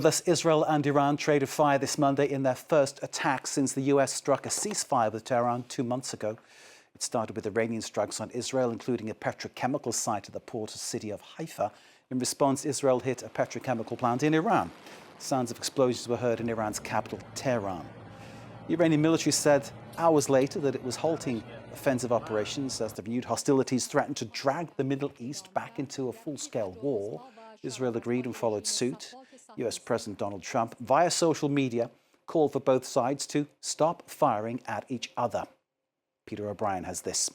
Thus, Israel and Iran traded fire this Monday in their first attack since the US struck a ceasefire with Tehran 2 months ago. It started with Iranian strikes on Israel, including a petrochemical site at the port city of Haifa. In response, Israel hit a petrochemical plant in Iran. Sounds of explosions were heard in Iran's capital, Tehran. The Iranian military said hours later that it was halting offensive operations as the renewed hostilities threatened to drag the Middle East back into a full-scale war. Israel agreed and followed suit. US President Donald Trump, via social media, called for both sides to stop firing at each other. Peter O'Brien has this.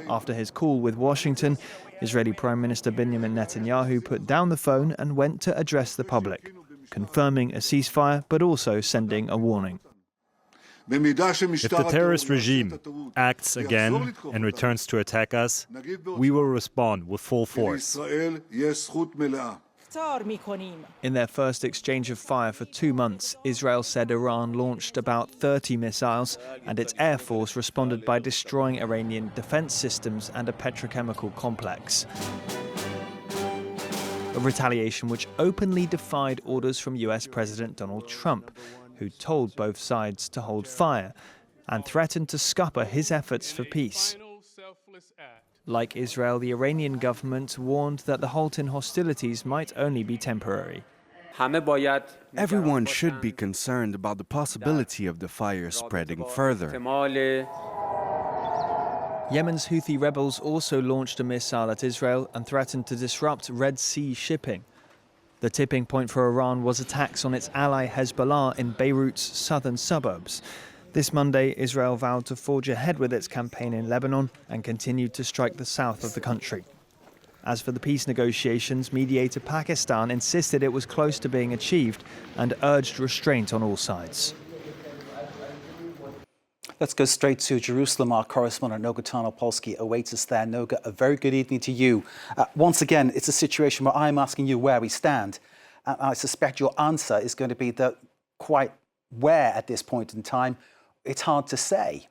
After his call with Washington, Israeli Prime Minister Benjamin Netanyahu put down the phone and went to address the public, confirming a ceasefire but also sending a warning. If the terrorist regime acts again and returns to attack us, we will respond with full force. In their first exchange of fire for 2 months, Israel said Iran launched about 30 missiles and its air force responded by destroying Iranian defense systems and a petrochemical complex. A retaliation which openly defied orders from US President Donald Trump, who told both sides to hold fire and threatened to scupper his efforts for peace. Like Israel, the Iranian government warned that the halt in hostilities might only be temporary. Everyone should be concerned about the possibility of the fire spreading further. Yemen's Houthi rebels also launched a missile at Israel and threatened to disrupt Red Sea shipping. The tipping point for Iran was attacks on its ally Hezbollah in Beirut's southern suburbs. This Monday, Israel vowed to forge ahead with its campaign in Lebanon and continued to strike the south of the country. As for the peace negotiations, mediator Pakistan insisted it was close to being achieved and urged restraint on all sides. Let's go straight to Jerusalem. Our correspondent Noga Tarnopolsky awaits us there. Noga, a very good evening to you. Once again, it's a situation where I'm asking you where we stand. I suspect your answer is going to be that quite where at this point in time, it's hard to say.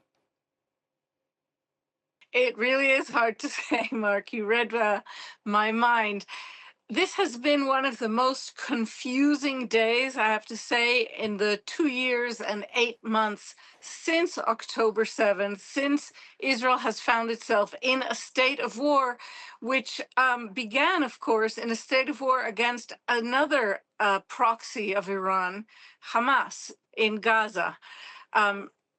It really is hard to say, Mark. You read my mind. This has been one of the most confusing days, I have to say, in the 2 years and 8 months since October 7th, since Israel has found itself in a state of war, which began, of course, in a state of war against another proxy of Iran, Hamas, in Gaza.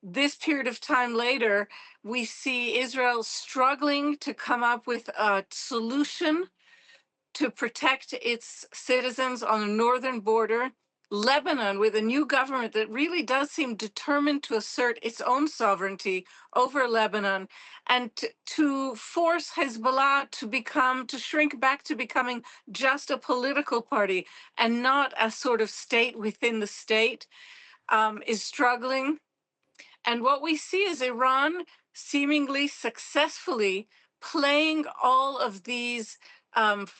This period of time later, we see Israel struggling to come up with a solution to protect its citizens on the northern border. Lebanon, with a new government that really does seem determined to assert its own sovereignty over Lebanon and to force Hezbollah to shrink back to becoming just a political party and not a sort of state within the state, is struggling. And what we see is Iran seemingly successfully playing all of these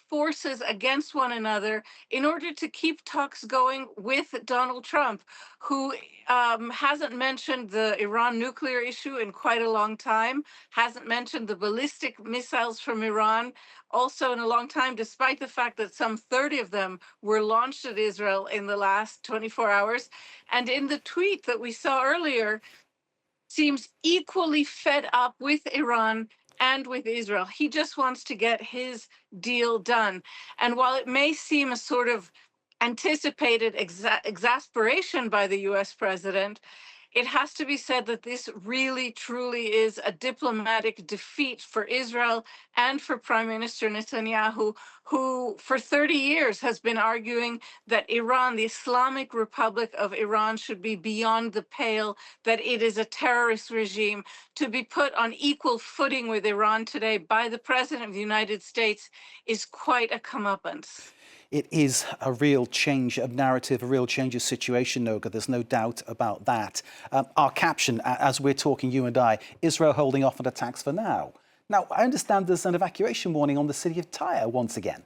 forces against one another in order to keep talks going with Donald Trump, who hasn't mentioned the Iran nuclear issue in quite a long time, hasn't mentioned the ballistic missiles from Iran also in a long time, despite the fact that some 30 of them were launched at Israel in the last 24 hours. And in the tweet that we saw earlier, seems equally fed up with Iran and with Israel. He just wants to get his deal done. And while it may seem a sort of anticipated exasperation by the US president, it has to be said that this really, truly is a diplomatic defeat for Israel and for Prime Minister Netanyahu, who for 30 years has been arguing that Iran, the Islamic Republic of Iran, should be beyond the pale, that it is a terrorist regime. To be put on equal footing with Iran today by the President of the United States is quite a comeuppance. It is a real change of narrative, a real change of situation, Noga. There's no doubt about that. Our caption, as we're talking, you and I, Israel holding off on attacks for now. Now, I understand there's an evacuation warning on the city of Tyre once again.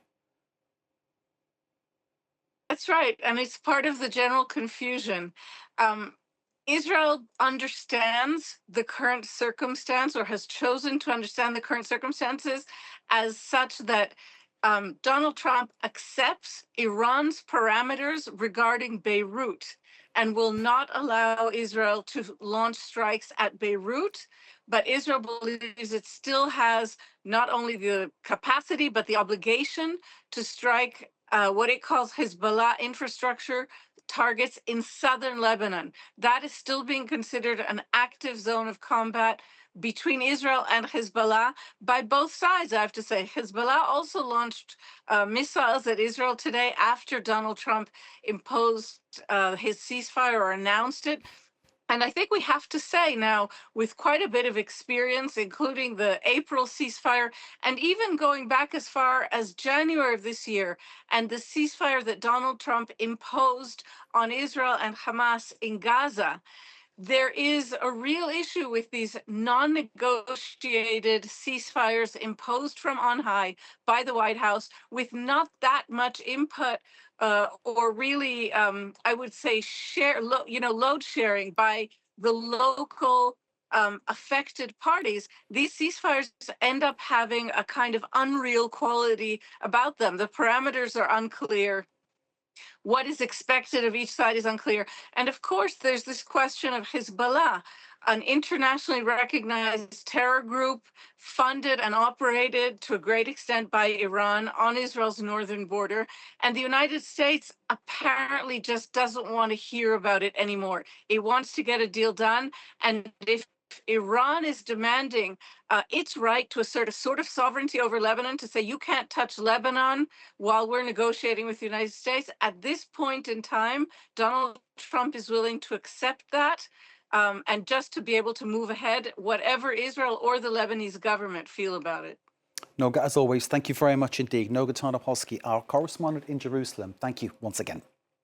That's right, and it's part of the general confusion. Israel understands the current circumstance, or has chosen to understand the current circumstances as such that Donald Trump accepts Iran's parameters regarding Beirut and will not allow Israel to launch strikes at Beirut. But Israel believes it still has not only the capacity, but the obligation to strike what it calls Hezbollah infrastructure targets in southern Lebanon. That is still being considered an active zone of combat between Israel and Hezbollah by both sides, I have to say. Hezbollah also launched missiles at Israel today after Donald Trump imposed his ceasefire or announced it. And I think we have to say now, with quite a bit of experience, including the April ceasefire, and even going back as far as January of this year, and the ceasefire that Donald Trump imposed on Israel and Hamas in Gaza, there is a real issue with these non-negotiated ceasefires imposed from on high by the White House with not that much input or really, I would say, load sharing by the local affected parties. These ceasefires end up having a kind of unreal quality about them. The parameters are unclear. What is expected of each side is unclear. And of course, there's this question of Hezbollah, an internationally recognized terror group funded and operated to a great extent by Iran on Israel's northern border. And the United States apparently just doesn't want to hear about it anymore. It wants to get a deal done. And if Iran is demanding its right to assert a sort of sovereignty over Lebanon, to say you can't touch Lebanon while we're negotiating with the United States, at this point in time, Donald Trump is willing to accept that and just to be able to move ahead, whatever Israel or the Lebanese government feel about it. Noga, as always, thank you very much indeed. Noga Tarnopolsky, our correspondent in Jerusalem. Thank you once again.